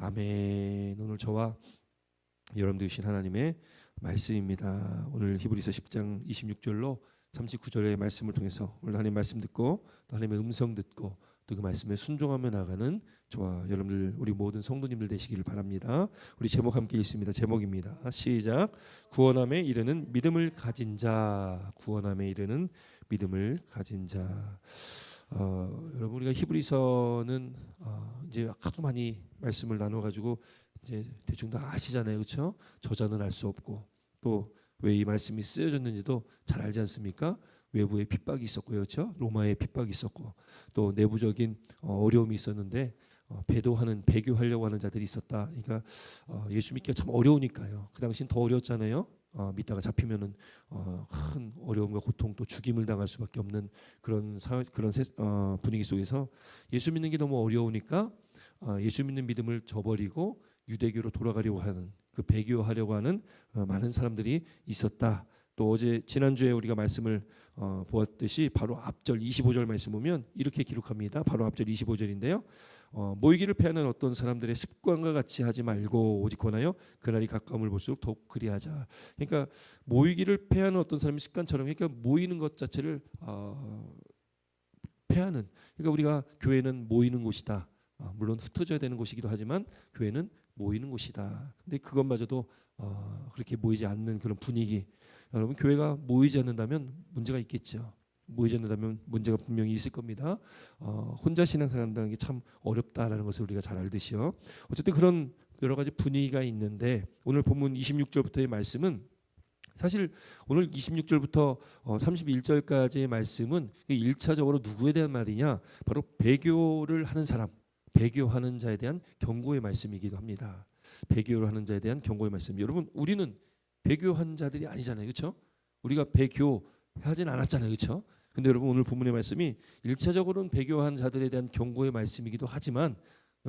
아멘. 오늘 저와 여러분들 주신 하나님의 말씀입니다. 오늘 히브리서 10장 26절로 39절의 말씀을 통해서 오늘 하나님 말씀 듣고 또 하나님의 음성 듣고 또 그 말씀에 순종하며 나가는 저와 여러분들 우리 모든 성도님들 되시기를 바랍니다. 우리 제목 함께 읽습니다. 제목입니다. 시작. 구원함에 이르는 믿음을 가진 자. 구원함에 이르는 믿음을 가진 자. 여러분 우리가 히브리서는 이제 하도 많이 말씀을 나눠가지고 이제 대충 다 아시잖아요, 그렇죠? 저자는 알 수 없고 또 왜 이 말씀이 쓰여졌는지도 잘 알지 않습니까? 외부에 핍박이 있었고요, 그렇죠? 로마의 핍박이 있었고 또 내부적인 어려움이 있었는데 배교하려고 하는 자들이 있었다. 그러니까 예수 믿기가 참 어려우니까요. 그 당시엔 더 어려웠잖아요. 믿다가 잡히면은 큰 어려움과 고통 또 죽임을 당할 수밖에 없는 그런 분위기 속에서 예수 믿는 게 너무 어려우니까 예수 믿는 믿음을 저버리고 유대교로 돌아가려고 하는 그 배교하려고 하는 많은 사람들이 있었다. 또 어제 지난주에 우리가 말씀을 보았듯이 바로 앞절 25절 말씀 보면 이렇게 기록합니다. 바로 앞절 25절인데요. 모이기를 패하는 어떤 사람들의 습관과 같이 하지 말고 오직 권하여 그날이 가까움을 볼수록 더욱 그리하자. 그러니까 모이기를 패하는 어떤 사람의 습관처럼 그러니까 모이는 것 자체를 패하는. 그러니까 우리가 교회는 모이는 곳이다. 물론 흩어져야 되는 곳이기도 하지만 교회는 모이는 곳이다. 근데 그것마저도 그렇게 모이지 않는 그런 분위기. 여러분 교회가 모이지 않는다면 문제가 있겠죠. 모이지 않는다면 문제가 분명히 있을 겁니다. 혼자 신앙생활한다는 게 참 어렵다라는 것을 우리가 잘 알듯이요. 어쨌든 그런 여러 가지 분위기가 있는데 오늘 본문 26절부터의 말씀은 사실 오늘 26절부터 31절까지의 말씀은 1차적으로 누구에 대한 말이냐? 바로 배교를 하는 사람, 배교하는 자에 대한 경고의 말씀이기도 합니다. 배교를 하는 자에 대한 경고의 말씀. 여러분 우리는 배교한 자들이 아니잖아요, 그렇죠? 우리가 배교하진 않았잖아요, 그렇죠? 근데 여러분 오늘 본문의 말씀이 1차적으로는 배교한 자들에 대한 경고의 말씀이기도 하지만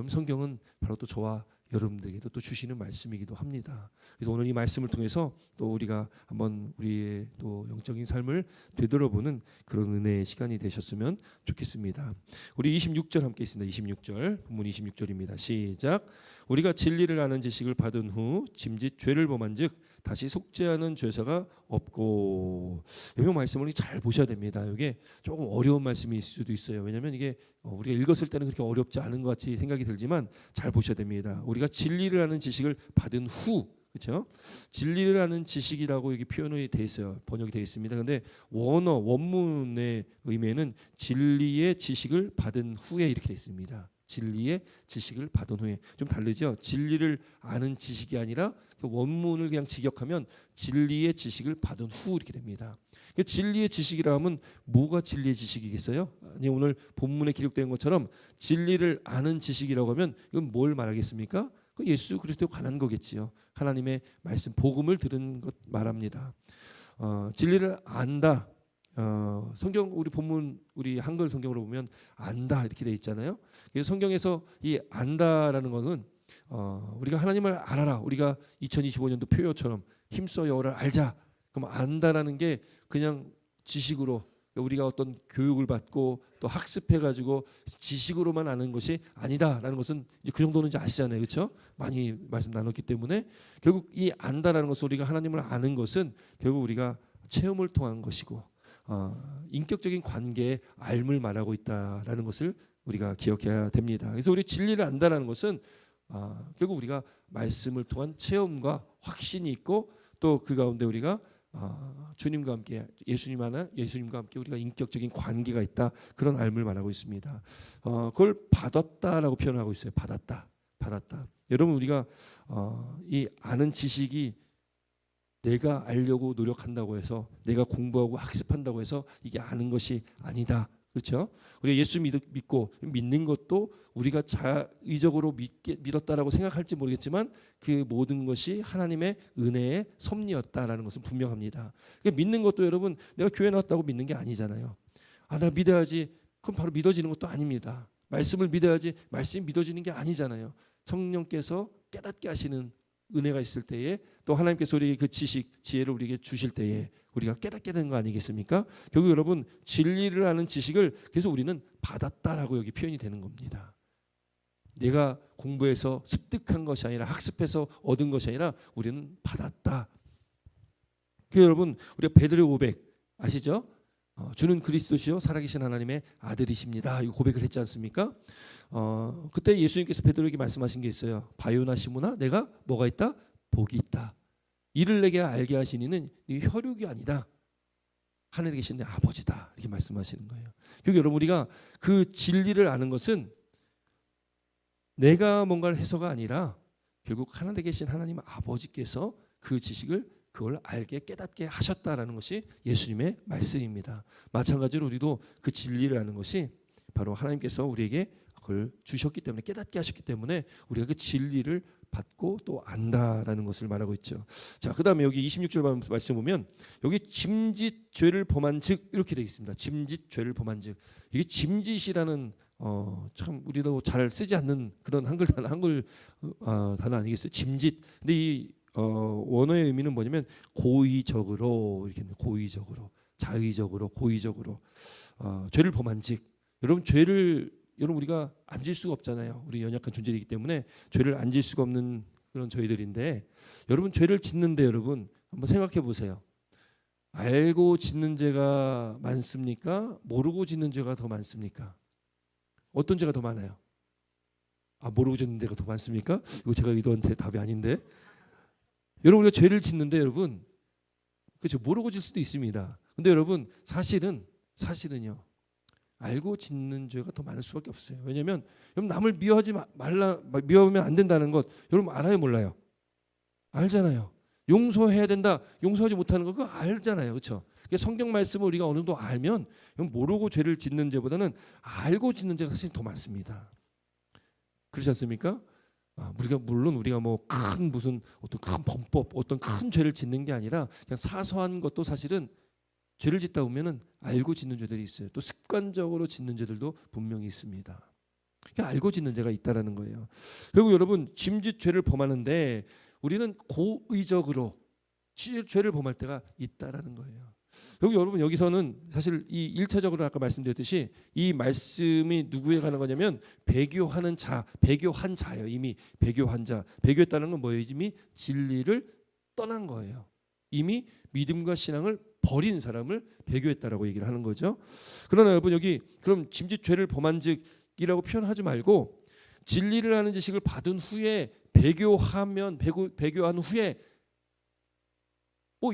성경은 바로 또 저와 여러분들에게도 또 주시는 말씀이기도 합니다. 그래서 오늘 이 말씀을 통해서 또 우리가 한번 우리의 또 영적인 삶을 되돌아보는 그런 은혜의 시간이 되셨으면 좋겠습니다. 우리 26절 함께 있습니다. 26절 본문 26절입니다. 시작. 우리가 진리를 아는 지식을 받은 후 짐짓 죄를 범한즉 다시 속죄하는 죄사가 없고. 이 말씀을 잘 보셔야 됩니다. 이게 조금 어려운 말씀일 수도 있어요. 왜냐하면 이게 우리가 읽었을 때는 그렇게 어렵지 않은 것 같이 생각이 들지만 잘 보셔야 됩니다. 우리가 진리를 아는 지식을 받은 후, 그렇죠? 진리를 아는 지식이라고 여기 표현이 돼 있어요. 번역이 돼 있습니다. 그런데 원문의 의미는 진리의 지식을 받은 후에 이렇게 돼 있습니다. 진리의 지식을 받은 후에. 좀 다르죠? 진리를 아는 지식이 아니라 그 원문을 그냥 직역하면 진리의 지식을 받은 후 이렇게 됩니다. 진리의 지식이라 하면 뭐가 진리의 지식이겠어요? 아니 오늘 본문에 기록된 것처럼 진리를 아는 지식이라고 하면 이건 뭘 말하겠습니까? 그 예수 그리스도에 관한 거겠지요. 하나님의 말씀 복음을 들은 것 말합니다. 진리를 안다. 성경 우리 본문 우리 한글 성경으로 보면 안다 이렇게 돼 있잖아요. 그래서 성경에서 이 안다라는 것은 우리가 하나님을 알아라. 우리가 2025년도 표어처럼 힘써 여호와를 알자. 그럼 안다라는 게 그냥 지식으로 우리가 어떤 교육을 받고 또 학습해가지고 지식으로만 아는 것이 아니다라는 것은 이제 그 정도는 이제 아시잖아요, 그렇죠? 많이 말씀 나눴기 때문에 결국 이 안다라는 것은 우리가 하나님을 아는 것은 결국 우리가 체험을 통한 것이고 인격적인 관계의 알을 말하고 있다라는 것을 우리가 기억해야 됩니다. 그래서 우리 진리를 안다라는 것은 결국 우리가 말씀을 통한 체험과 확신이 있고 또 그 가운데 우리가 주님과 함께 예수님과 함께 우리가 인격적인 관계가 있다 그런 알을 말하고 있습니다. 그걸 받았다라고 표현하고 있어요. 받았다. 여러분 우리가 이 아는 지식이 내가 알려고 노력한다고 해서 내가 공부하고 학습한다고 해서 이게 아는 것이 아니다. 그렇죠? 우리가 예수 믿고 믿는 것도 우리가 자의적으로 믿었다라고 생각할지 모르겠지만 그 모든 것이 하나님의 은혜의 섭리였다라는 것은 분명합니다. 그러니까 믿는 것도 여러분 내가 교회 나왔다고 믿는 게 아니잖아요. 나 믿어야지. 그럼 바로 믿어지는 것도 아닙니다. 말씀을 믿어야지. 말씀이 믿어지는 게 아니잖아요. 성령께서 깨닫게 하시는 은혜가 있을 때에 또 하나님께서 우리에게 그 지혜를 우리에게 주실 때에 우리가 깨닫게 되는 거 아니겠습니까? 결국 여러분 진리를 아는 지식을 계속 우리는 받았다라고 여기 표현이 되는 겁니다. 내가 공부해서 습득한 것이 아니라 학습해서 얻은 것이 아니라 우리는 받았다. 여러분 우리가 베드로 고백 아시죠? 주는 그리스도시요 살아계신 하나님의 아들이십니다. 이거 고백을 했지 않습니까? 그때 예수님께서 베드로에게 말씀하신 게 있어요. 바요나 시모나 내가 뭐가 있다? 복이 있다. 이를 내게 알게 하시니는 이 혈육이 아니다. 하늘에 계신 내 아버지다. 이렇게 말씀하시는 거예요. 그리고 여러분 우리가 그 진리를 아는 것은 내가 뭔가를 해서가 아니라 결국 하늘에 계신 하나님 아버지께서 그 지식을 그걸 알게 깨닫게 하셨다라는 것이 예수님의 말씀입니다. 마찬가지로 우리도 그 진리를 아는 것이 바로 하나님께서 우리에게 그걸 주셨기 때문에 깨닫게 하셨기 때문에 우리가 그 진리를 받고 또 안다라는 것을 말하고 있죠. 자, 그다음에 여기 26절 말씀 보면 여기 짐짓 죄를 범한 즉 이렇게 되어 있습니다. 짐짓 죄를 범한 즉 이게 짐짓이라는 참 우리도 잘 쓰지 않는 그런 한글 단어 아니겠어요? 짐짓. 근데 이 원어의 의미는 뭐냐면 고의적으로 이렇게 고의적으로 자의적으로 고의적으로 죄를 범한 즉 여러분 여러분 우리가 안 질 수가 없잖아요. 우리 연약한 존재이기 때문에 죄를 안 질 수가 없는 그런 저희들인데 여러분 죄를 짓는데 여러분 한번 생각해 보세요. 알고 짓는 죄가 많습니까? 모르고 짓는 죄가 더 많습니까? 어떤 죄가 더 많아요? 모르고 짓는 죄가 더 많습니까? 이거 제가 의도한 답이 아닌데. 여러분 우리가 죄를 짓는데 여러분 그렇죠 모르고 짓을 수도 있습니다. 근데 여러분 사실은요 알고 짓는 죄가 더 많을 수밖에 없어요. 왜냐하면 여러분 남을 미워하지 말라 미워하면 안 된다는 것 여러분 알아요 몰라요? 알잖아요. 용서해야 된다. 용서하지 못하는 거 그거 알잖아요. 그렇죠? 성경 말씀을 우리가 어느 정도 알면 모르고 죄를 짓는 죄보다는 알고 짓는 죄가 사실 더 많습니다. 그렇지 않습니까? 물론 우리가 뭐 큰 무슨 어떤 큰 범법 어떤 큰 죄를 짓는 게 아니라 그냥 사소한 것도 사실은 죄를 짓다 보면은 알고 짓는 죄들이 있어요. 또 습관적으로 짓는 죄들도 분명히 있습니다. 그러니까 알고 짓는 죄가 있다라는 거예요. 그리고 여러분 짐짓 죄를 범하는데 우리는 고의적으로 죄를 범할 때가 있다라는 거예요. 여기 여러분 여기서는 사실 이 1차적으로 아까 말씀드렸듯이 이 말씀이 누구에 관한 거냐면 배교한 자예요. 이미 배교한 자. 배교했다는 건 뭐예요? 이미 진리를 떠난 거예요. 이미 믿음과 신앙을 버린 사람을 배교했다라고 얘기를 하는 거죠. 그러나 여러분 여기 그럼 짐짓 죄를 범한 즉이라고 표현하지 말고 진리를 아는 지식을 받은 후에 배교한 후에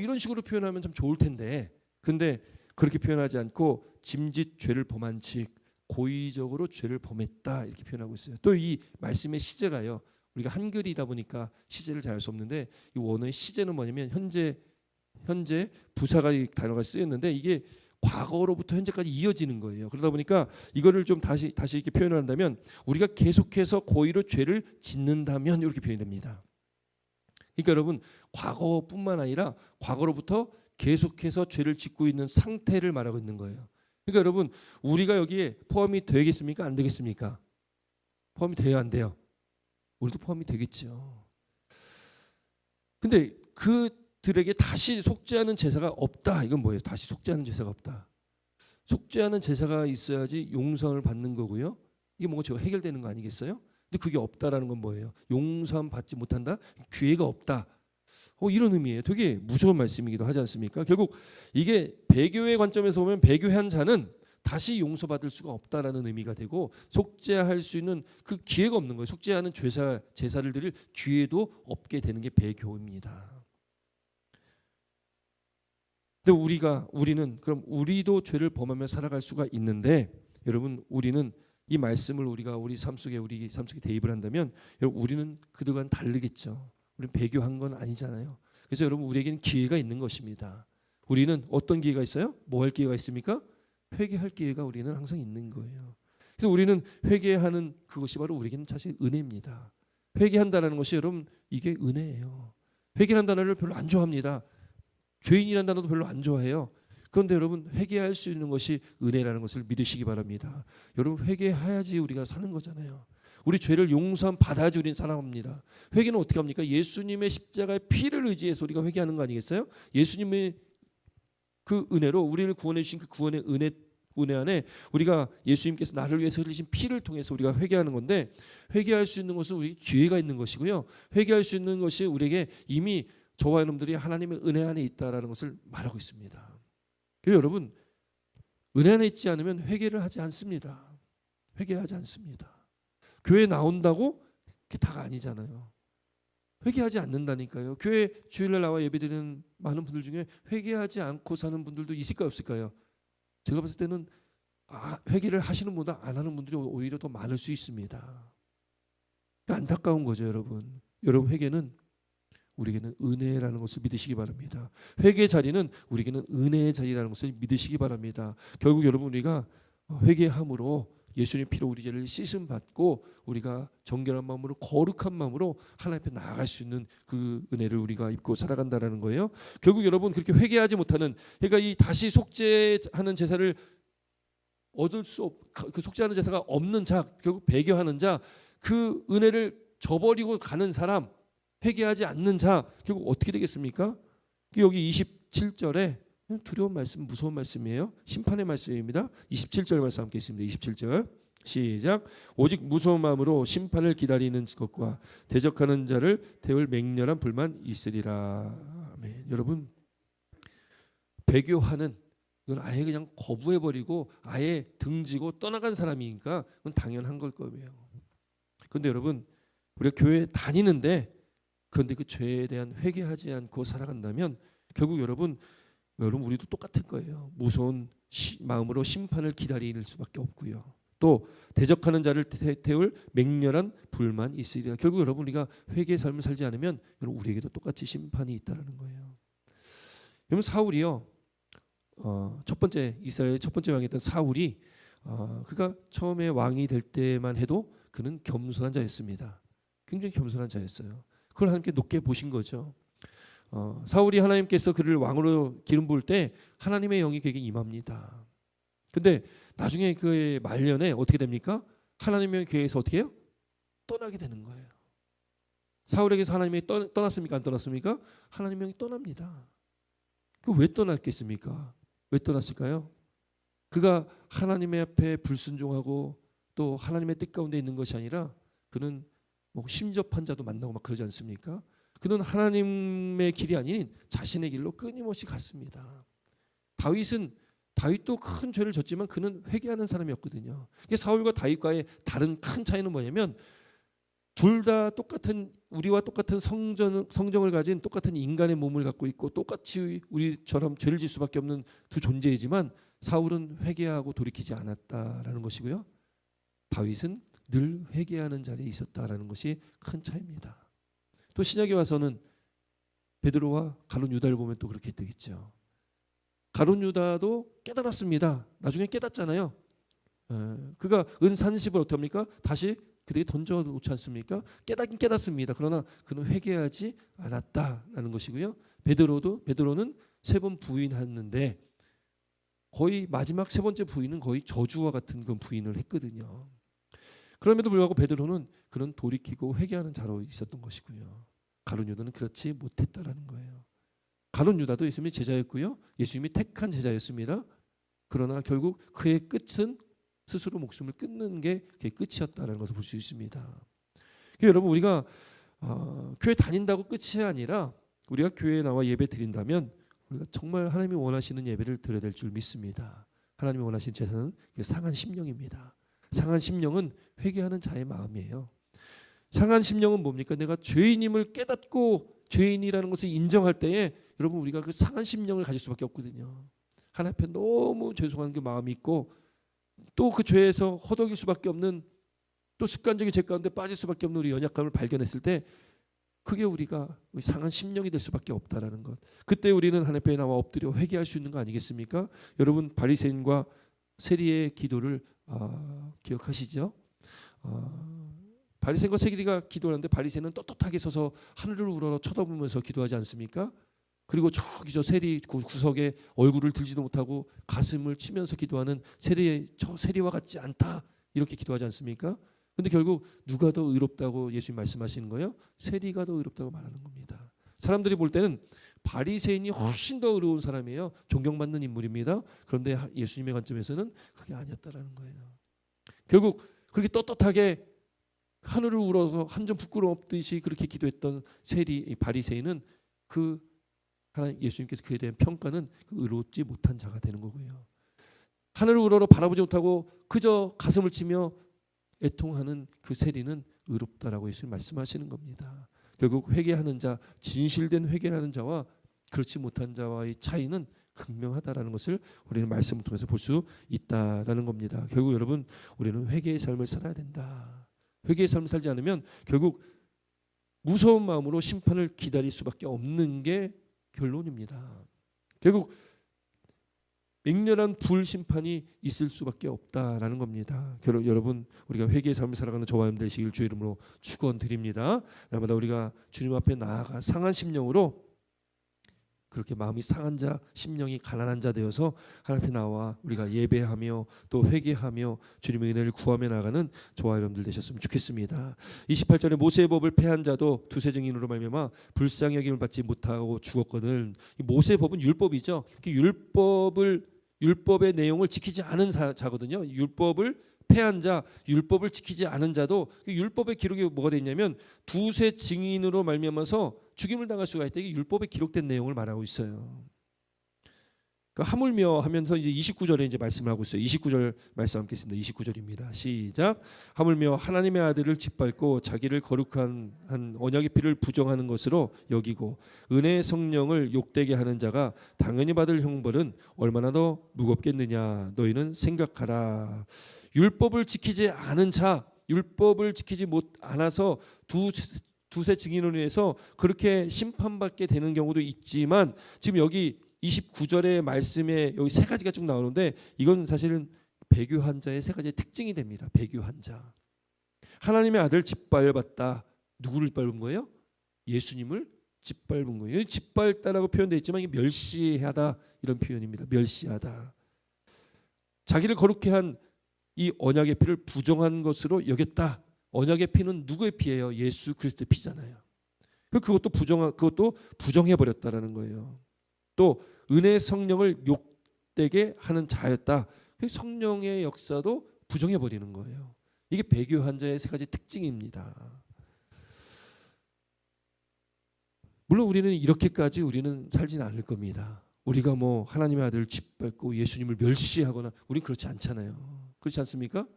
이런 식으로 표현하면 참 좋을 텐데 근데 그렇게 표현하지 않고 짐짓 죄를 범한 즉 고의적으로 죄를 범했다 이렇게 표현하고 있어요. 또 이 말씀의 시제가요. 우리가 한글이다 보니까 시제를 잘 알 수 없는데 이 원어의 시제는 뭐냐면 현재 부사가 이 단어가 쓰였는데 이게 과거로부터 현재까지 이어지는 거예요. 그러다 보니까 이거를 좀 다시 이렇게 표현을 한다면 우리가 계속해서 고의로 죄를 짓는다면 이렇게 표현이 됩니다. 그러니까 여러분 과거뿐만 아니라 과거로부터 계속해서 죄를 짓고 있는 상태를 말하고 있는 거예요. 그러니까 여러분 우리가 여기에 포함이 되겠습니까? 안 되겠습니까? 포함이 돼야 안 돼요? 우리도 포함이 되겠죠. 근데 그들에게 다시 속죄하는 제사가 없다. 이건 뭐예요? 다시 속죄하는 제사가 없다. 속죄하는 제사가 있어야지 용서를 받는 거고요. 이게 뭔가 제가 해결되는 거 아니겠어요? 근데 그게 없다라는 건 뭐예요? 용서함 받지 못한다? 기회가 없다. 이런 의미예요. 되게 무서운 말씀이기도 하지 않습니까? 결국 이게 배교의 관점에서 보면 배교한 자는 다시 용서받을 수가 없다라는 의미가 되고 속죄할 수 있는 그 기회가 없는 거예요. 속죄하는 제사를 드릴 기회도 없게 되는 게 배교입니다. 근데 우리는 그럼 우리도 죄를 범하며 살아갈 수가 있는데 여러분 우리는 이 말씀을 우리가 우리 삶 속에 대입을 한다면 여러분 우리는 그들과는 다르겠죠. 우리는 배교한 건 아니잖아요. 그래서 여러분 우리에게는 기회가 있는 것입니다. 우리는 어떤 기회가 있어요? 뭐 할 기회가 있습니까? 회개할 기회가 우리는 항상 있는 거예요. 그래서 우리는 회개하는 그것이 바로 우리에게는 사실 은혜입니다. 회개한다는 것이 여러분 이게 은혜예요. 회개하는 단어를 별로 안 좋아합니다. 죄인이라는 단어도 별로 안 좋아해요. 그런데 여러분 회개할 수 있는 것이 은혜라는 것을 믿으시기 바랍니다. 여러분 회개해야지 우리가 사는 거잖아요. 우리 죄를 용서함 받아야지 우리는 살아갑니다. 회개는 어떻게 합니까? 예수님의 십자가의 피를 의지해서 우리가 회개하는 거 아니겠어요? 예수님의 그 은혜로 우리를 구원해 주신 그 구원의 은혜 은혜 안에 우리가 예수님께서 나를 위해서 흘리신 피를 통해서 우리가 회개하는 건데, 회개할 수 있는 것은 우리 기회가 있는 것이고요. 회개할 수 있는 것이 우리에게 이미 저와 여러분들이 하나님의 은혜 안에 있다라는 것을 말하고 있습니다. 그래서 여러분, 은혜 안에 있지 않으면 회개를 하지 않습니다. 회개하지 않습니다. 교회 나온다고 그게 다가 아니잖아요. 회개하지 않는다니까요. 교회 주일날 나와 예배드리는 많은 분들 중에 회개하지 않고 사는 분들도 있을까요, 없을까요? 제가 봤을 때는 회개를 하시는 분보다 안 하는 분들이 오히려 더 많을 수 있습니다. 안타까운 거죠, 여러분. 여러분, 회개는 우리에게는 은혜라는 것을 믿으시기 바랍니다. 회개의 자리는 우리에게는 은혜의 자리라는 것을 믿으시기 바랍니다. 결국 여러분, 우리가 회개함으로 예수님 피로 우리 죄를 씻음 받고 우리가 정결한 마음으로 거룩한 마음으로 하나님 앞에 나아갈 수 있는 그 은혜를 우리가 입고 살아간다라는 거예요. 결국 여러분, 그렇게 회개하지 못하는, 그러니까 이 다시 속죄하는 제사를 얻을 수 그 속죄하는 제사가 없는 자, 결국 배교하는 자, 그 은혜를 저버리고 가는 사람, 회개하지 않는 자, 결국 어떻게 되겠습니까? 여기 27절에 두려운 말씀, 무서운 말씀이에요. 심판의 말씀입니다. 27절 말씀 함께 있습니다. 27절 시작. 오직 무서운 마음으로 심판을 기다리는 것과 대적하는 자를 태울 맹렬한 불만 있으리라. 아멘. 여러분, 배교하는, 이건 아예 그냥 거부해버리고 아예 등지고 떠나간 사람이니까 그건 당연한 걸 거예요. 그런데 여러분, 우리가 교회 다니는데 그런데 그 죄에 대한 회개하지 않고 살아간다면 결국 여러분 우리도 똑같을 거예요. 무서운 마음으로 심판을 기다릴 수밖에 없고요. 또 대적하는 자를 태울 맹렬한 불만 있으리라. 결국 여러분, 우리가 회개의 삶을 살지 않으면 여러분 우리에게도 똑같이 심판이 있다라는 거예요. 여러분, 사울이요, 첫 번째 이스라엘의 첫 번째 왕이었던 사울이 그가 처음에 왕이 될 때만 해도 그는 겸손한 자였습니다. 굉장히 겸손한 자였어요. 그걸 하나님께 높게 보신 거죠. 사울이 하나님께서 그를 왕으로 기름 부을 때 하나님의 영이 그에게 임합니다. 근데 나중에 그의 말년에 어떻게 됩니까? 하나님의 교회에서 어떻게 해요? 떠나게 되는 거예요. 사울에게서 하나님이 떠났습니까? 안 떠났습니까? 하나님의 영이 떠납니다. 그 왜 떠났겠습니까? 왜 떠났을까요? 그가 하나님의 앞에 불순종하고 또 하나님의 뜻 가운데 있는 것이 아니라 그는 뭐 심접한 자도 만나고 막 그러지 않습니까? 그는 하나님의 길이 아닌 자신의 길로 끊임없이 갔습니다. 다윗도 큰 죄를 졌지만 그는 회개하는 사람이었거든요. 사울과 다윗과의 다른 큰 차이는 뭐냐면 둘 다 똑같은, 우리와 똑같은 성정을 가진 똑같은 인간의 몸을 갖고 있고 똑같이 우리처럼 죄를 질 수밖에 없는 두 존재이지만 사울은 회개하고 돌이키지 않았다라는 것이고요. 다윗은 늘 회개하는 자리에 있었다라는 것이 큰 차이입니다. 또 신약에 와서는 베드로와 가룟 유다를 보면 또 그렇게 되겠죠. 가룟 유다도 깨달았습니다. 나중에 깨닫잖아요. 그가 은30을 어떻게 합니까? 다시 그에게 던져놓지 않습니까? 깨닫긴 깨닫습니다. 그러나 그는 회개하지 않았다라는 것이고요. 베드로는 3번 부인했는데 거의 마지막 3번째 부인은 거의 저주와 같은 그 부인을 했거든요. 그럼에도 불구하고 베드로는 그런 돌이키고 회개하는 자로 있었던 것이고요. 가룟 유다는 그렇지 못했다라는 거예요. 가룟 유다도 예수님의 제자였고요. 예수님이 택한 제자였습니다. 그러나 결국 그의 끝은 스스로 목숨을 끊는 게 그의 끝이었다는 것을 볼 수 있습니다. 그러니까 여러분, 우리가 교회 다닌다고 끝이 아니라 우리가 교회에 나와 예배 드린다면 우리가 정말 하나님이 원하시는 예배를 드려야 될 줄 믿습니다. 하나님이 원하시는 제사는 상한 심령입니다. 상한 심령은 회개하는 자의 마음이에요. 상한 심령은 뭡니까? 내가 죄인임을 깨닫고 죄인이라는 것을 인정할 때에 여러분 우리가 그 상한 심령을 가질 수밖에 없거든요. 하나님 앞에 너무 죄송한 그 마음이 있고 또 그 죄에서 허덕일 수밖에 없는, 또 습관적인 죄 가운데 빠질 수밖에 없는 우리 연약함을 발견했을 때 그게 우리가 상한 심령이 될 수밖에 없다라는 것. 그때 우리는 하나님 앞에 나와 엎드려 회개할 수 있는 거 아니겠습니까? 여러분, 바리새인과 세리의 기도를 기억하시죠? 바리새인과 세리가 기도하는데 바리새인은 떳떳하게 서서 하늘을 우러러 쳐다보면서 기도하지 않습니까? 그리고 저기 저 세리 구석에 얼굴을 들지도 못하고 가슴을 치면서 기도하는 세리와 같지 않다, 이렇게 기도하지 않습니까? 근데 결국 누가 더 의롭다고 예수님 말씀하시는 거예요? 세리가 더 의롭다고 말하는 겁니다. 사람들이 볼 때는 바리새인이 훨씬 더 의로운 사람이에요. 존경받는 인물입니다. 그런데 예수님의 관점에서는 그게 아니었다라는 거예요. 결국 그렇게 떳떳하게 하늘을 우러서 한 점 부끄러움 없듯이 그렇게 기도했던 바리새인은 그 하나님 예수님께서 그에 대한 평가는 그 의롭지 못한 자가 되는 거고요. 하늘을 우러러 바라보지 못하고 그저 가슴을 치며 애통하는 그 세리는 의롭다라고 예수님 말씀하시는 겁니다. 결국 회개하는 자, 진실된 회개하는 자와 그렇지 못한 자와의 차이는 극명하다라는 것을 우리는 말씀을 통해서 볼 수 있다라는 겁니다. 결국 여러분, 우리는 회개의 삶을 살아야 된다. 회개의 삶을 살지 않으면 결국 무서운 마음으로 심판을 기다릴 수밖에 없는 게 결론입니다. 결국 맹렬한 불심판이 있을 수밖에 없다라는 겁니다. 여러분, 우리가 회개의 삶을 살아가는 저와 여러분 되시길 주의 이름으로 축원드립니다. 날마다 우리가 주님 앞에 나아가 상한 심령으로 그렇게 마음이 상한 자, 심령이 가난한 자 되어서 하나님 앞에 나와 우리가 예배하며 또 회개하며 주님의 은혜를 구하며 나가는 저와 여러분들 되셨으면 좋겠습니다. 28절에 모세의 법을 폐한 자도 두세 증인으로 말미암아 불쌍히 여김을 받지 못하고 죽었거든. 이 모세의 법은 율법이죠. 율법의 내용을 지키지 않은 자거든요. 율법을 폐한 자, 율법을 지키지 않은 자도 그 율법의 기록이 뭐가 되어 있냐면 두세 증인으로 말미암아서 죽임을 당할 수가 있다. 이게 율법에 기록된 내용을 말하고 있어요. 그러니까 하물며 하면서 이제 29절에 이제 말씀을 하고 있어요. 29절 말씀 함께 있습니다. 29절입니다. 시작. 하물며 하나님의 아들을 짓밟고 자기를 거룩한 언약의 피를 부정하는 것으로 여기고 은혜의 성령을 욕되게 하는 자가 당연히 받을 형벌은 얼마나 더 무겁겠느냐. 너희는 생각하라. 율법을 지키지 않은 자, 율법을 지키지 않아서 두세 증인으로 인해서 그렇게 심판받게 되는 경우도 있지만 지금 여기 29절의 말씀에 여기 세 가지가 쭉 나오는데 이건 사실은 배교한 자의 세 가지의 특징이 됩니다. 배교한 자. 하나님의 아들 짓밟았다. 누구를 밟은 거예요? 예수님을 짓밟은 거예요. 짓밟다라고 표현되어 있지만 이게 멸시하다 이런 표현입니다. 멸시하다. 자기를 거룩해 한 이 언약의 피를 부정한 것으로 여겼다. 언약의 피는 누구의 피예요? 예수 그리스도의 피잖아요. 그것도 부정해 버렸다라는 거예요. 또 은혜의 성령을 욕되게 하는 자였다. 성령의 역사도 부정해 버리는 거예요. 이게 배교한 자의 세 가지 특징입니다. 물론 우리는 이렇게까지 우리는 살지는 않을 겁니다. 우리가 뭐 하나님의 아들을 짓밟고 예수님을 멸시하거나 우리 그렇지 않잖아요. 그렇지 않습니까?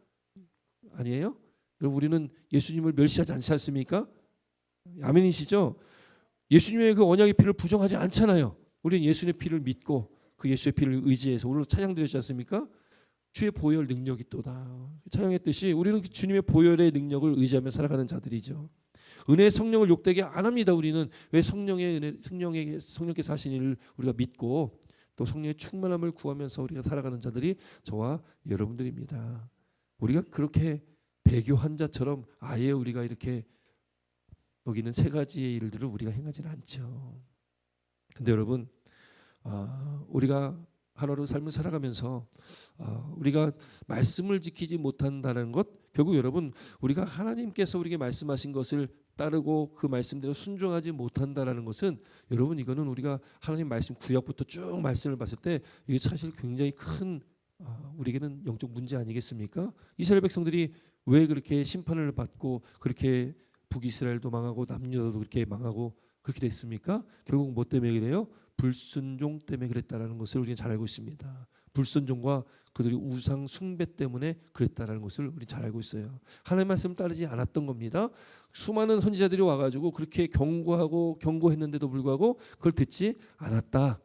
아니에요? 우리는 예수님을 멸시하지 않지 않습니까? 아멘이시죠? 예수님의 그 언약의 피를 부정하지 않잖아요. 우리는 예수님의 피를 믿고 그 예수의 피를 의지해서 오늘 찬양 드렸지 않습니까? 주의 보혈 능력이 또다. 찬양했듯이 우리는 주님의 보혈의 능력을 의지하며 살아가는 자들이죠. 은혜의 성령을 욕되게 안 합니다. 우리는 왜 성령께서 하신 일을 우리가 믿고 또 성령의 충만함을 구하면서 우리가 살아가는 자들이 저와 여러분들입니다. 우리가 그렇게 배교한 자처럼 아예 우리가 이렇게 여기 있는 세 가지의 일들을 우리가 행하지는 않죠. 근데 여러분, 우리가 하루하루 삶을 살아가면서 우리가 말씀을 지키지 못한다는 것, 결국 여러분 우리가 하나님께서 우리에게 말씀하신 것을 따르고 그 말씀대로 순종하지 못한다라는 것은 여러분 이거는 우리가 하나님 말씀 구약부터 쭉 말씀을 봤을 때 이게 사실 굉장히 큰 우리에게는 영적 문제 아니겠습니까? 이스라엘 백성들이 왜 그렇게 심판을 받고 그렇게 북이스라엘도 망하고 남유다도 그렇게 망하고 그렇게 됐습니까? 결국 뭐 때문에 그래요? 불순종 때문에 그랬다라는 것을 우리는 잘 알고 있습니다. 불순종과 그들이 우상 숭배 때문에 그랬다라는 것을 우리 잘 알고 있어요. 하나님의 말씀 따르지 않았던 겁니다. 수많은 선지자들이 와가지고 그렇게 경고했는데도 불구하고 그걸 듣지 않았다.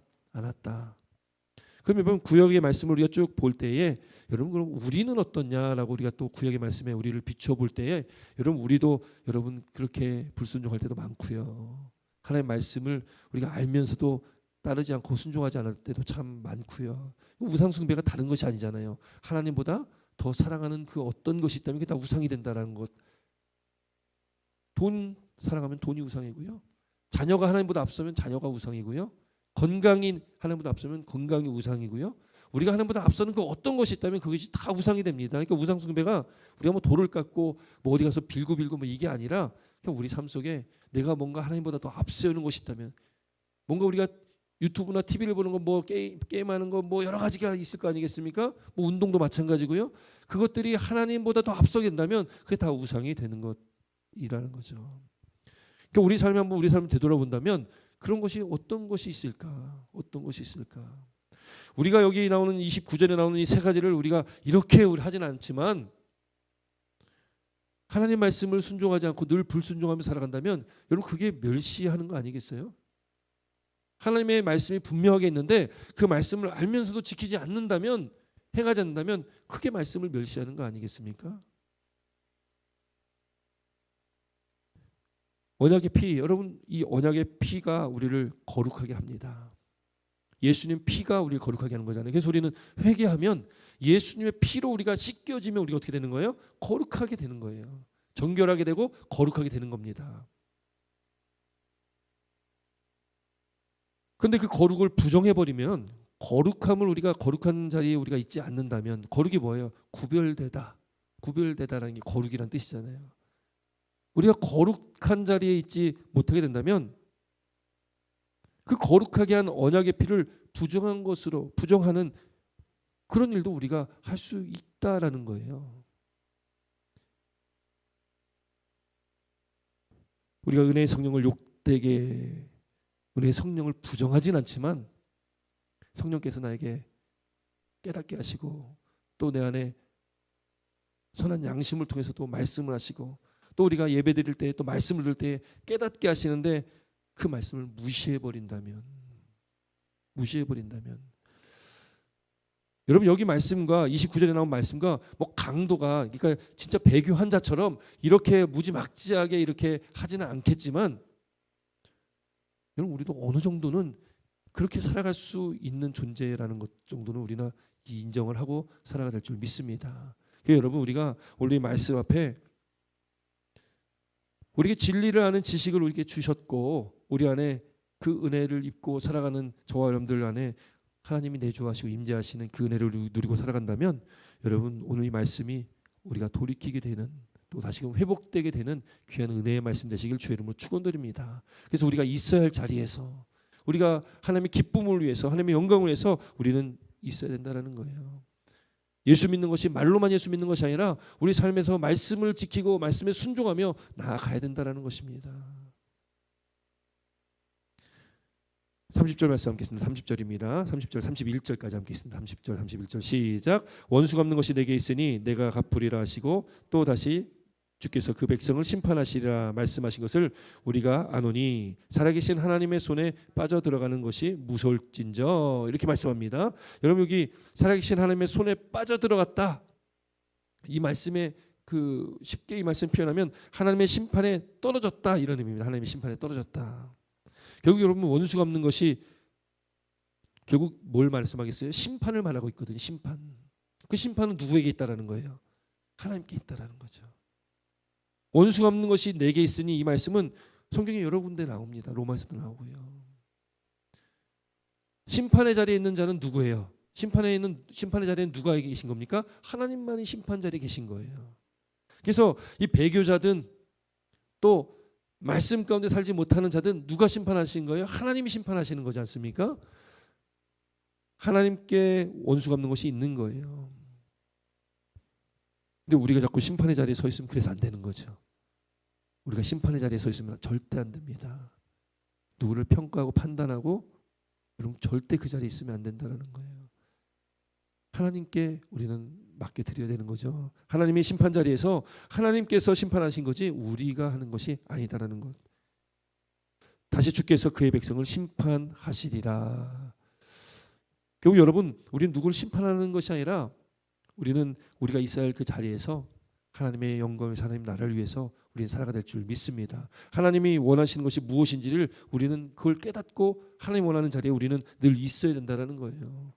그럼 이번 구약의 말씀을 우리가 쭉 볼 때에 여러분 그럼 우리는 어떻냐라고 우리가 또 구약의 말씀에 우리를 비춰볼 때에 여러분 우리도 여러분 그렇게 불순종할 때도 많고요. 하나님의 말씀을 우리가 알면서도 따르지 않고 순종하지 않을 때도 참 많고요. 우상 숭배가 다른 것이 아니잖아요. 하나님보다 더 사랑하는 그 어떤 것이 있다면 그게 다 우상이 된다라는 것. 돈 사랑하면 돈이 우상이고요. 자녀가 하나님보다 앞서면 자녀가 우상이고요. 건강이 하나님보다 앞서면 건강이 우상이고요. 우리가 하나님보다 앞서는 그 어떤 것이 있다면 그것이 다 우상이 됩니다. 그러니까 우상 숭배가 우리가 뭐 돌을 깎고 뭐 어디 가서 빌고 뭐 이게 아니라 그냥 우리 삶 속에 내가 뭔가 하나님보다 더 앞서는 것이 있다면 뭔가 우리가 유튜브나 TV를 보는 거, 뭐 게임하는 거, 뭐 여러 가지가 있을 거 아니겠습니까? 뭐 운동도 마찬가지고요. 그것들이 하나님보다 더 앞서게 된다면 그게 다 우상이 되는 것이라는 거죠. 그러니까 우리 삶에 한번 우리 삶을 되돌아본다면 그런 것이 어떤 것이 있을까? 어떤 것이 있을까? 우리가 여기 나오는 29절에 나오는 이 세 가지를 우리가 이렇게 하지는 않지만 하나님 말씀을 순종하지 않고 늘 불순종하며 살아간다면 여러분 그게 멸시하는 거 아니겠어요? 하나님의 말씀이 분명하게 있는데 그 말씀을 알면서도 지키지 않는다면, 행하지 않는다면 그게 말씀을 멸시하는 거 아니겠습니까? 언약의 피, 여러분 이 언약의 피가 우리를 거룩하게 합니다. 예수님 피가 우리를 거룩하게 하는 거잖아요. 그래서 우리는 회개하면 예수님의 피로 우리가 씻겨지면 우리가 어떻게 되는 거예요? 거룩하게 되는 거예요. 정결하게 되고 거룩하게 되는 겁니다. 그런데 그 거룩을 부정해버리면, 거룩함을 우리가 거룩한 자리에 우리가 있지 않는다면, 거룩이 뭐예요? 구별되다. 구별되다라는 게 거룩이란 뜻이잖아요. 우리가 거룩한 자리에 있지 못하게 된다면 그 거룩하게 한 언약의 피를 부정한 것으로 부정하는 그런 일도 우리가 할 수 있다라는 거예요. 우리가 은혜의 성령을 욕되게, 은혜의 성령을 부정하진 않지만 성령께서 나에게 깨닫게 하시고 또 내 안에 선한 양심을 통해서 또 말씀을 하시고 또 우리가 예배 드릴 때 또 말씀을 들을 때 깨닫게 하시는데 그 말씀을 무시해버린다면 여러분 여기 말씀과 29절에 나온 말씀과 뭐 강도가, 그러니까 진짜 배교 환자처럼 이렇게 무지막지하게 이렇게 하지는 않겠지만 여러분 우리도 어느 정도는 그렇게 살아갈 수 있는 존재라는 것 정도는 우리나 인정을 하고 살아가야 될 줄 믿습니다. 그래서 여러분 우리가 오늘 이 말씀 앞에 우리에게 진리를 아는 지식을 우리에게 주셨고 우리 안에 그 은혜를 입고 살아가는 저와 여러분들 안에 하나님이 내주하시고 임재하시는 그 은혜를 누리고 살아간다면 여러분 오늘 이 말씀이 우리가 돌이키게 되는 또 다시금 회복되게 되는 귀한 은혜의 말씀 되시길 주의 이름으로 축원드립니다. 그래서 우리가 있어야 할 자리에서 우리가 하나님의 기쁨을 위해서 하나님의 영광을 위해서 우리는 있어야 된다는 거예요. 예수 믿는 것이 말로만 예수 믿는 것이 아니라 우리 삶에서 말씀을 지키고 말씀에 순종하며 나아가야 된다는 것입니다. 30절 말씀 함께 있습니다. 30절입니다. 30절 31절까지 함께 있습니다. 30절 31절 시작. 원수 갚는 것이 내게 있으니 내가 갚으리라 하시고 또 다시 주께서 그 백성을 심판하시리라 말씀하신 것을 우리가 아노니 살아계신 하나님의 손에 빠져 들어가는 것이 무서울진저 이렇게 말씀합니다. 여러분 여기 살아계신 하나님의 손에 빠져 들어갔다. 이 말씀에 그 쉽게 이 말씀 표현하면 하나님의 심판에 떨어졌다 이런 의미입니다. 하나님의 심판에 떨어졌다. 결국 여러분 원수 갚는 것이 결국 뭘 말씀하겠어요? 심판을 말하고 있거든요. 심판. 그 심판은 누구에게 있다라는 거예요? 하나님께 있다라는 거죠. 원수 갚는 것이 내게 있으니 이 말씀은 성경에 여러 군데 나옵니다. 로마에서도 나오고요. 심판의 자리에 있는 자는 누구예요? 심판의 자리에는 누가 계신 겁니까? 하나님만이 심판 자리에 계신 거예요. 그래서 이 배교자든 또 말씀 가운데 살지 못하는 자든 누가 심판하신 거예요? 하나님이 심판하시는 거지 않습니까? 하나님께 원수 갚는 것이 있는 거예요. 근데 우리가 자꾸 심판의 자리에 서 있으면 그래서 안 되는 거죠. 우리가 심판의 자리에 서 있으면 절대 안 됩니다. 누구를 평가하고 판단하고 여러분 절대 그 자리에 있으면 안 된다는 거예요. 하나님께 우리는 맡겨드려야 되는 거죠. 하나님의 심판 자리에서 하나님께서 심판하신 거지 우리가 하는 것이 아니다라는 것. 다시 주께서 그의 백성을 심판하시리라. 결국 여러분 우리는 누구를 심판하는 것이 아니라 우리는 우리가 있어야 할 그 자리에서 하나님의 영광을 하나님 나라를 위해서 우리는 살아가야 될 줄 믿습니다. 하나님이 원하시는 것이 무엇인지를 우리는 그걸 깨닫고 하나님 원하는 자리에 우리는 늘 있어야 된다는 거예요.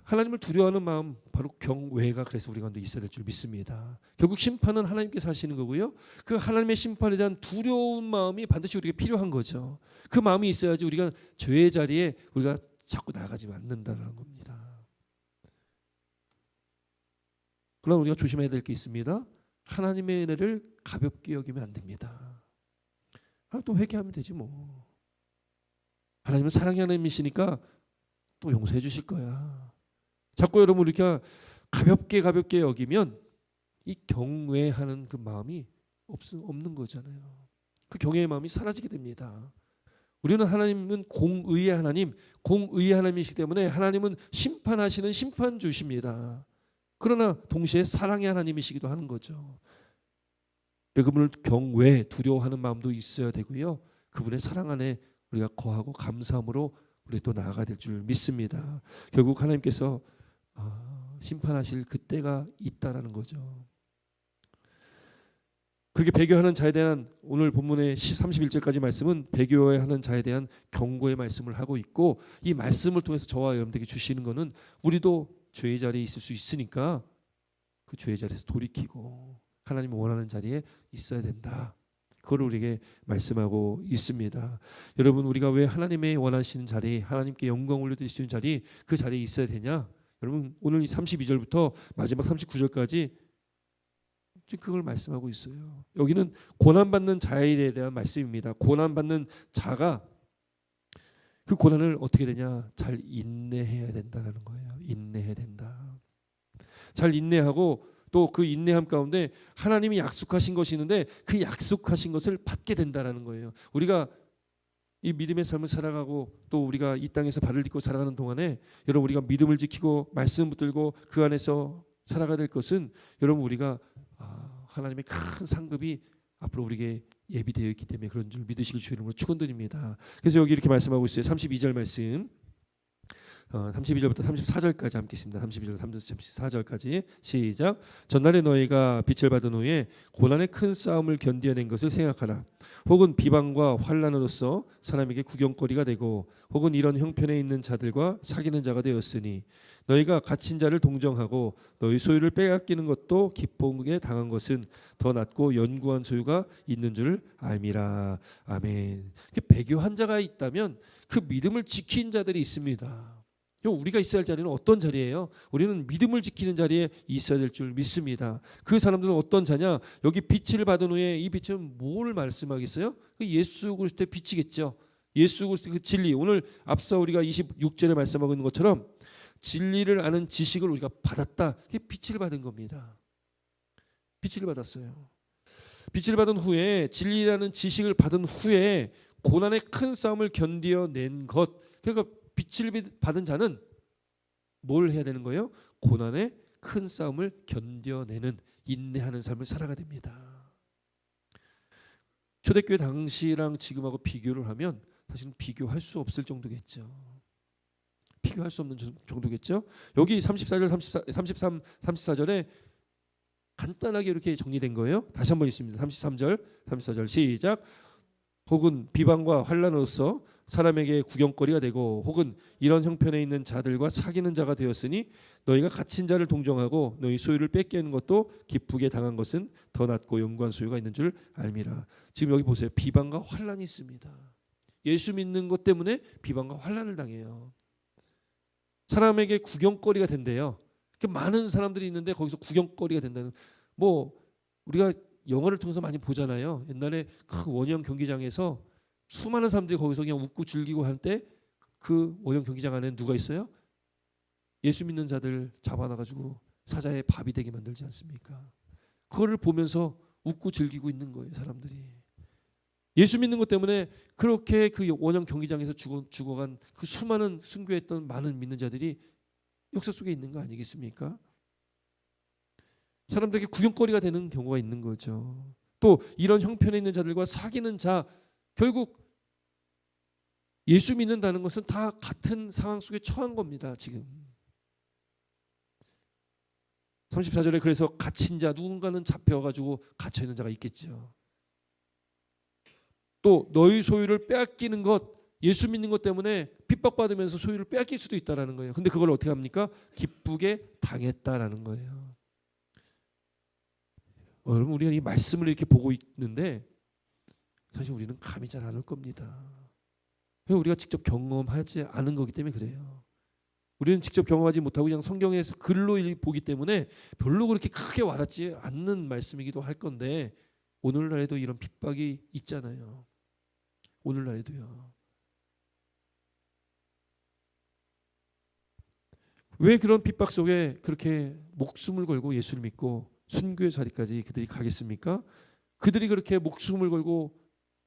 하나님을 두려워하는 마음 바로 경외가 그래서 우리 가운데 있어야 될 줄 믿습니다. 결국 심판은 하나님께서 하시는 거고요. 그 하나님의 심판에 대한 두려운 마음이 반드시 우리에게 필요한 거죠. 그 마음이 있어야지 우리가 죄의 자리에 우리가 자꾸 나아가지 않는다는 겁니다. 그러나 우리가 조심해야 될 게 있습니다. 하나님의 은혜를 가볍게 여기면 안 됩니다. 또 회개하면 되지 뭐. 하나님은 사랑의 하나님이시니까 또 용서해 주실 거야. 자꾸 여러분 우리가 가볍게 여기면 이 경외하는 그 마음이 없는 거잖아요. 그 경외의 마음이 사라지게 됩니다. 우리는 하나님은 공의의 하나님이시기 때문에 하나님은 심판하시는 심판주십니다. 그러나 동시에 사랑의 하나님이시기도 하는 거죠. 그분을 경외, 두려워하는 마음도 있어야 되고요. 그분의 사랑 안에 우리가 거하고 감사함으로 우리 또 나아가야 될 줄 믿습니다. 결국 하나님께서 심판하실 그때가 있다라는 거죠. 그렇게 배교하는 자에 대한 오늘 본문의 31절까지 말씀은 배교하는 자에 대한 경고의 말씀을 하고 있고, 이 말씀을 통해서 저와 여러분들에게 주시는 것은 우리도 죄의 자리에 있을 수 있으니까 그 죄의 자리에서 돌이키고 하나님이 원하는 자리에 있어야 된다. 그걸 우리에게 말씀하고 있습니다. 여러분, 우리가 왜 하나님의 원하시는 자리, 하나님께 영광 올려드릴 수 있는 자리, 그 자리에 있어야 되냐? 여러분, 오늘 32절부터 마지막 39절까지 그걸 말씀하고 있어요. 여기는 고난받는 자에 대한 말씀입니다. 고난받는 자가 그 고난을 어떻게 되냐? 잘 인내해야 된다는 거예요. 인내해야 된다. 잘 인내하고 또 그 인내함 가운데 하나님이 약속하신 것이 있는데 그 약속하신 것을 받게 된다는 거예요. 우리가 이 믿음의 삶을 살아가고 또 우리가 이 땅에서 발을 딛고 살아가는 동안에 여러분, 우리가 믿음을 지키고 말씀 붙들고 그 안에서 살아가야 될 것은, 여러분, 우리가 하나님의 큰 상급이 앞으로 우리에게 예비되어 있기 때문에 그런 줄 믿으시길 주의 이름으로 축원드립니다. 그래서 여기 이렇게 말씀하고 있어요. 32절 말씀, 32절부터 34절까지 함께 있습니다. 32절 34절까지 시작. 전날에 너희가 빛을 받은 후에 고난의 큰 싸움을 견뎌낸 것을 생각하라. 혹은 비방과 환난으로서 사람에게 구경거리가 되고, 혹은 이런 형편에 있는 자들과 사귀는 자가 되었으니, 너희가 갇힌 자를 동정하고 너희 소유를 빼앗기는 것도 기쁘게 당한 것은 더 낫고 연구한 소유가 있는 줄 알미라. 아멘. 배교한 자가 있다면 그 믿음을 지킨 자들이 있습니다. 우리가 있어야 할 자리는 어떤 자리예요? 우리는 믿음을 지키는 자리에 있어야 될 줄 믿습니다. 그 사람들은 어떤 자냐? 여기 빛을 받은 후에, 이 빛은 뭘 말씀하겠어요? 예수 그리스도의 빛이겠죠. 예수 그리스도의 그 진리. 오늘 앞서 우리가 26절에 말씀하고 있는 것처럼 진리를 아는 지식을 우리가 받았다. 이게 빛을 받은 겁니다. 빛을 받았어요. 빛을 받은 후에, 진리라는 지식을 받은 후에 고난의 큰 싸움을 견뎌낸 것. 그러니까 빛을 받은 자는 뭘 해야 되는 거예요? 고난의 큰 싸움을 견뎌내는, 인내하는 삶을 살아가야 됩니다. 초대교회 당시랑 지금하고 비교를 하면 사실은 비교할 수 없을 정도겠죠. 비교할 수 없는 정도겠죠. 여기 34절, 33, 34절에 간단하게 이렇게 정리된 거예요. 다시 한번 있습니다. 33절, 34절 시작. 혹은 비방과 환난으로서 사람에게 구경거리가 되고, 혹은 이런 형편에 있는 자들과 사귀는 자가 되었으니, 너희가 갇힌 자를 동정하고 너희 소유를 뺏기는 것도 기쁘게 당한 것은 더 낫고 영구한 소유가 있는 줄 알미라. 지금 여기 보세요. 비방과 환난이 있습니다. 예수 믿는 것 때문에 비방과 환난을 당해요. 사람에게 구경거리가 된대요. 많은 사람들이 있는데 거기서 구경거리가 된다는, 뭐 우리가 영화를 통해서 많이 보잖아요. 옛날에 그 원형 경기장에서 수많은 사람들이 거기서 그냥 웃고 즐기고 할 때 그 원형 경기장 안에 누가 있어요? 예수 믿는 자들 잡아놔가지고 사자의 밥이 되게 만들지 않습니까? 그거를 보면서 웃고 즐기고 있는 거예요, 사람들이. 예수 믿는 것 때문에 그렇게 그 원형 경기장에서 죽어간 그 수많은 순교했던 많은 믿는 자들이 역사 속에 있는 거 아니겠습니까? 사람들에게 구경거리가 되는 경우가 있는 거죠. 또 이런 형편에 있는 자들과 사귀는 자, 결국 예수 믿는다는 것은 다 같은 상황 속에 처한 겁니다. 지금 34절에 그래서 갇힌 자, 누군가는 잡혀가지고 갇혀있는 자가 있겠죠. 또 너희 소유를 빼앗기는 것, 예수 믿는 것 때문에 핍박받으면서 소유를 빼앗길 수도 있다라는 거예요. 근데 그걸 어떻게 합니까? 기쁘게 당했다라는 거예요. 여러분, 우리가 이 말씀을 이렇게 보고 있는데 사실 우리는 감이 잘 안 올 겁니다. 우리가 직접 경험하지 않은 거기 때문에 그래요. 우리는 직접 경험하지 못하고 그냥 성경에서 글로 보기 때문에 별로 그렇게 크게 와닿지 않는 말씀이기도 할 건데, 오늘날에도 이런 핍박이 있잖아요. 오늘날에도요. 왜 그런 핍박 속에 그렇게 목숨을 걸고 예수를 믿고 순교의 자리까지 그들이 가겠습니까? 그들이 그렇게 목숨을 걸고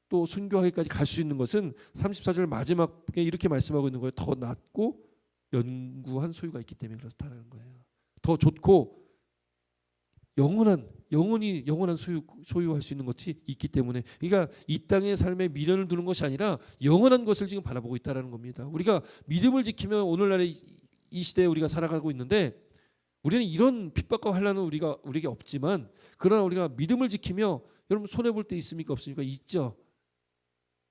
또 순교하기까지 갈 수 있는 것은 34절 마지막에 이렇게 말씀하고 있는 거예요. 더 낫고 연구한 소유가 있기 때문에 그렇다는 거예요. 더 좋고 영원히 영원한 소유할 수 있는 것이 있기 때문에, 그러니까 이 땅의 삶에 미련을 두는 것이 아니라 영원한 것을 지금 바라보고 있다라는 겁니다. 우리가 믿음을 지키며 오늘날의 이 시대에 우리가 살아가고 있는데, 우리는 이런 핍박과 환난은 우리에게 없지만, 그러나 우리가 믿음을 지키며, 여러분 손해 볼 때 있습니까? 없습니까? 있죠.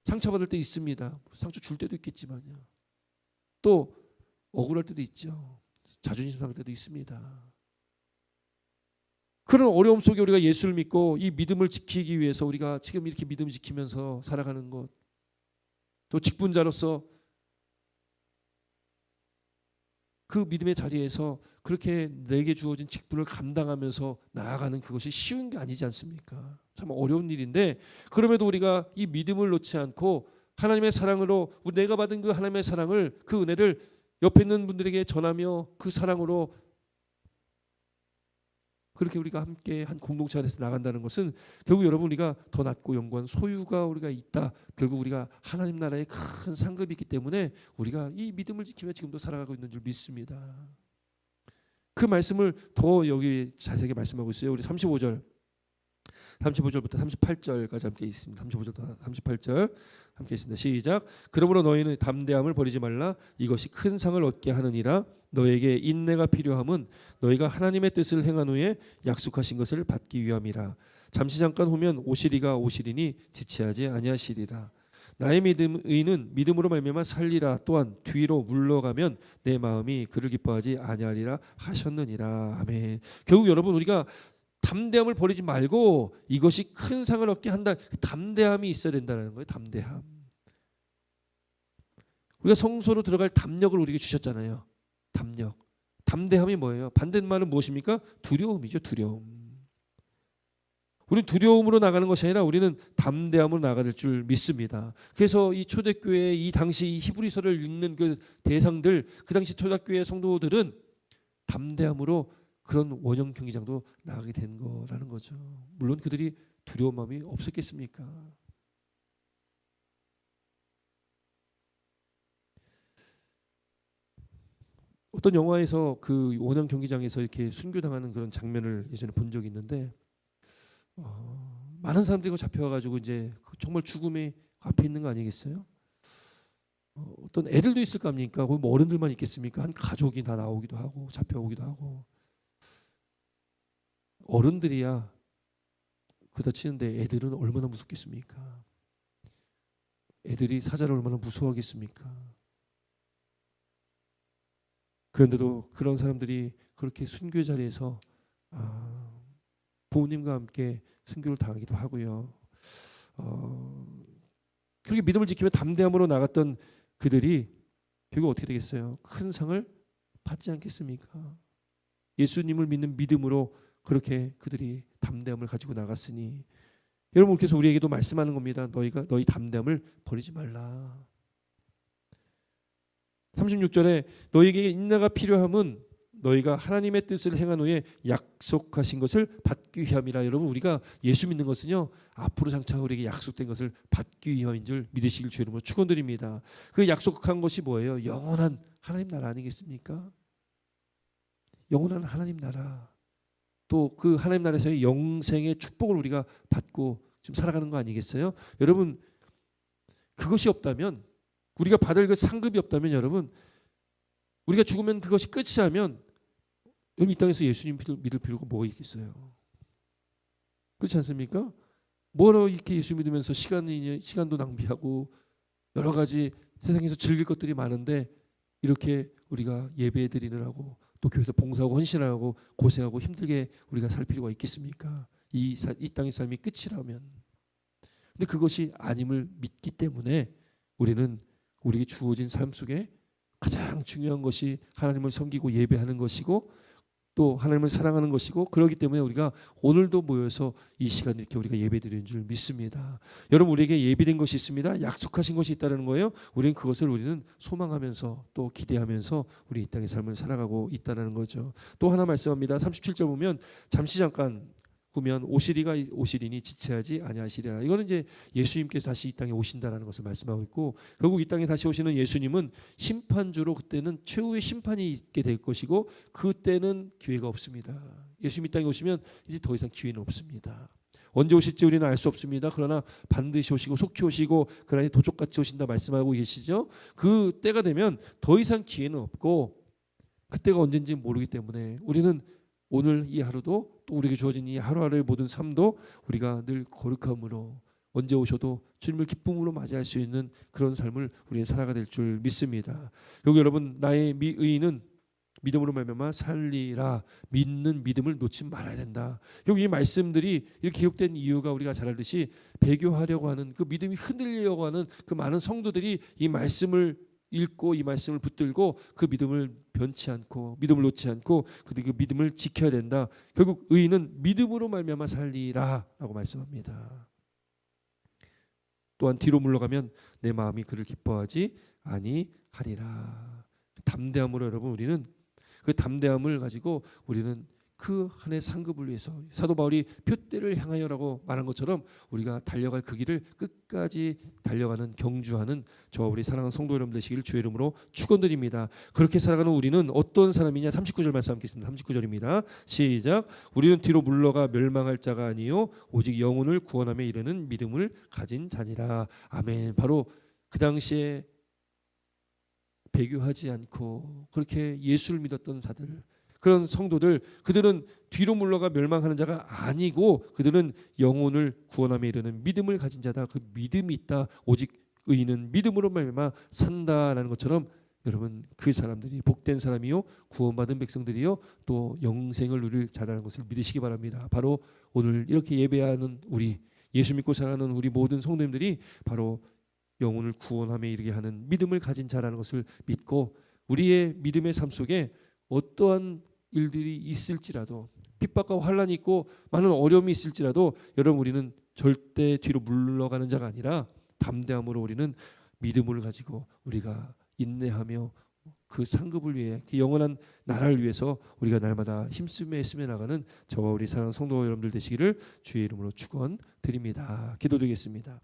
상처받을 때 있습니다. 상처 줄 때도 있겠지만요. 또 억울할 때도 있죠. 자존심 상할 때도 있습니다. 그런 어려움 속에 우리가 예수를 믿고 이 믿음을 지키기 위해서 우리가 지금 이렇게 믿음을 지키면서 살아가는 것, 또 직분자로서 그 믿음의 자리에서 그렇게 내게 주어진 직분을 감당하면서 나아가는 그것이 쉬운 게 아니지 않습니까? 참 어려운 일인데, 그럼에도 우리가 이 믿음을 놓지 않고 하나님의 사랑으로, 내가 받은 그 하나님의 사랑을, 그 은혜를 옆에 있는 분들에게 전하며 그 사랑으로 그렇게 우리가 함께 한 공동체 안에서 나간다는 것은, 결국 여러분 우리가 더 낫고 영구한 소유가 우리가 있다. 결국 우리가 하나님 나라의 큰 상급이 있기 때문에 우리가 이 믿음을 지키며 지금도 살아가고 있는 줄 믿습니다. 그 말씀을 더 여기 자세하게 말씀하고 있어요. 우리 35절부터 38절까지 함께 있습니다. 35절부터 38절 함께 있습니다. 시작. 그러므로 너희는 담대함을 버리지 말라. 이것이 큰 상을 얻게 하느니라. 너에게 인내가 필요함은 너희가 하나님의 뜻을 행한 후에 약속하신 것을 받기 위함이라. 잠시 잠깐 후면 오시리니 지체하지 아니하시리라. 나의 의는 믿음으로 말미암아 살리라. 또한 뒤로 물러가면 내 마음이 그를 기뻐하지 아니하리라 하셨느니라. 아멘. 결국 여러분 우리가 담대함을 버리지 말고 이것이 큰 상을 얻게 한다. 담대함이 있어야 된다는 거예요. 담대함. 우리가 성소로 들어갈 담력을 우리에게 주셨잖아요. 담력. 담대함이 뭐예요? 반대말은 무엇입니까? 두려움이죠. 두려움. 우리는 두려움으로 나가는 것이 아니라 우리는 담대함으로 나가야 될 줄 믿습니다. 그래서 이 초대교회, 이 당시 히브리서를 읽는 그 대상들, 그 당시 초대교회 성도들은 담대함으로 그런 원형 경기장도 나가게 된 거라는 거죠. 물론 그들이 두려운 마음이 없었겠습니까? 어떤 영화에서 그 원형 경기장에서 이렇게 순교당하는 그런 장면을 예전에 본 적이 있는데, 많은 사람들이 잡혀와가지고 이제 정말 죽음의 앞에 있는 거 아니겠어요? 어떤 애들도 있을 거 아닙니까? 거기 뭐 어른들만 있겠습니까? 한 가족이 다 나오기도 하고 잡혀오기도 하고. 어른들이야 그다 치는데 애들은 얼마나 무섭겠습니까? 애들이 사자를 얼마나 무서워하겠습니까? 그런데도 그런 사람들이 그렇게 순교의 자리에서 부모님과 함께 순교를 당하기도 하고요. 그렇게 믿음을 지키며 담대함으로 나갔던 그들이 결국 어떻게 되겠어요? 큰 상을 받지 않겠습니까? 예수님을 믿는 믿음으로 그렇게 그들이 담대함을 가지고 나갔으니, 여러분 그래서 우리에게도 말씀하는 겁니다. 너희 담대함을 버리지 말라. 36절에 너희에게 인내가 필요함은 너희가 하나님의 뜻을 행한 후에 약속하신 것을 받기 위함이라. 여러분 우리가 예수 믿는 것은요, 앞으로 장차 우리에게 약속된 것을 받기 위함인 줄 믿으시길 주 이름으로 축원드립니다. 그 약속한 것이 뭐예요? 영원한 하나님 나라 아니겠습니까? 영원한 하나님 나라. 또 그 하나님 나라에서의 영생의 축복을 우리가 받고 지금 살아가는 거 아니겠어요? 여러분 그것이 없다면, 우리가 받을 그 상급이 없다면, 여러분 우리가 죽으면 그것이 끝이라면 여러분 이 땅에서 예수님 믿을 필요가 뭐가 있겠어요? 그렇지 않습니까? 뭐로 이렇게 예수 믿으면서 시간도 낭비하고 여러 가지 세상에서 즐길 것들이 많은데 이렇게 우리가 예배 드리느라고 또 교회에서 봉사하고 헌신하고 고생하고 힘들게 우리가 살 필요가 있겠습니까? 이 땅의 삶이 끝이라면. 근데 그것이 아님을 믿기 때문에 우리는 우리에게 주어진 삶 속에 가장 중요한 것이 하나님을 섬기고 예배하는 것이고, 또 하나님을 사랑하는 것이고, 그렇기 때문에 우리가 오늘도 모여서 이 시간 이렇게 우리가 예배드리는 줄 믿습니다. 여러분, 우리에게 예비된 것이 있습니다. 약속하신 것이 있다는 거예요. 우리는 그것을 우리는 소망하면서 또 기대하면서 우리 이 땅의 삶을 살아가고 있다는 거죠. 또 하나 말씀합니다. 37절 보면 잠시 잠깐 꾸면 오시리니 지체하지 아니하시리라. 이거는 이제 예수님께서 다시 이 땅에 오신다라는 것을 말씀하고 있고, 결국 이 땅에 다시 오시는 예수님은 심판주로 그때는 최후의 심판이 있게 될 것이고, 그때는 기회가 없습니다. 예수님 이 땅에 오시면 이제 더 이상 기회는 없습니다. 언제 오실지 우리는 알 수 없습니다. 그러나 반드시 오시고 속히 오시고 그러나 도적같이 오신다 말씀하고 계시죠. 그 때가 되면 더 이상 기회는 없고, 그때가 언젠지 모르기 때문에 우리는 오늘 이 하루도 또 우리에게 주어진 이 하루하루의 모든 삶도 우리가 늘 거룩함으로 언제 오셔도 주님을 기쁨으로 맞이할 수 있는 그런 삶을 우리는 살아가 될 줄 믿습니다. 여기 여러분, 나의 의인은 믿음으로 말미암아 살리라. 믿는 믿음을 놓지 말아야 된다. 여기 이 말씀들이 이렇게 기록된 이유가 우리가 잘 알듯이 배교하려고 하는 그 믿음이 흔들리려고 하는 그 많은 성도들이 이 말씀을 읽고 이 말씀을 붙들고 그 믿음을 변치 않고 믿음을 놓지 않고 그 믿음을 지켜야 된다. 결국 의인은 믿음으로 말미암아 살리라라고 말씀합니다. 또한 뒤로 물러가면 내 마음이 그를 기뻐하지 아니하리라. 담대함으로 여러분, 우리는 그 담대함을 가지고 우리는 그 한 해 상급을 위해서 사도 바울이 표대를 향하여라고 말한 것처럼 우리가 달려갈 그 길을 끝까지 달려가는 경주하는 저와 우리 사랑하는 성도 여러분 되시기를 주의 이름으로 축원드립니다. 그렇게 살아가는 우리는 어떤 사람이냐? 39절 말씀 함께했습니다. 39절입니다. 시작. 우리는 뒤로 물러가 멸망할 자가 아니요 오직 영혼을 구원함에 이르는 믿음을 가진 자니라. 아멘. 바로 그 당시에 배교하지 않고 그렇게 예수를 믿었던 자들, 그런 성도들, 그들은 뒤로 물러가 멸망하는 자가 아니고 그들은 영혼을 구원함에 이르는 믿음을 가진 자다. 그 믿음이 있다. 오직 의인은 믿음으로 말미암아 산다라는 것처럼 여러분, 그 사람들이 복된 사람이요 구원받은 백성들이요 또 영생을 누릴 자라는 것을 믿으시기 바랍니다. 바로 오늘 이렇게 예배하는 우리, 예수 믿고 살아가는 우리 모든 성도님들이 바로 영혼을 구원함에 이르게 하는 믿음을 가진 자라는 것을 믿고, 우리의 믿음의 삶 속에 어떠한 일들이 있을지라도, 핍박과 환란이 있고 많은 어려움이 있을지라도 여러분, 우리는 절대 뒤로 물러가는 자가 아니라 담대함으로 우리는 믿음을 가지고 우리가 인내하며 그 상급을 위해, 그 영원한 나라를 위해서 우리가 날마다 힘쓰며 애쓰며 나가는 저와 우리 사랑하는 성도 여러분들 되시기를 주의 이름으로 축원드립니다. 기도드리겠습니다.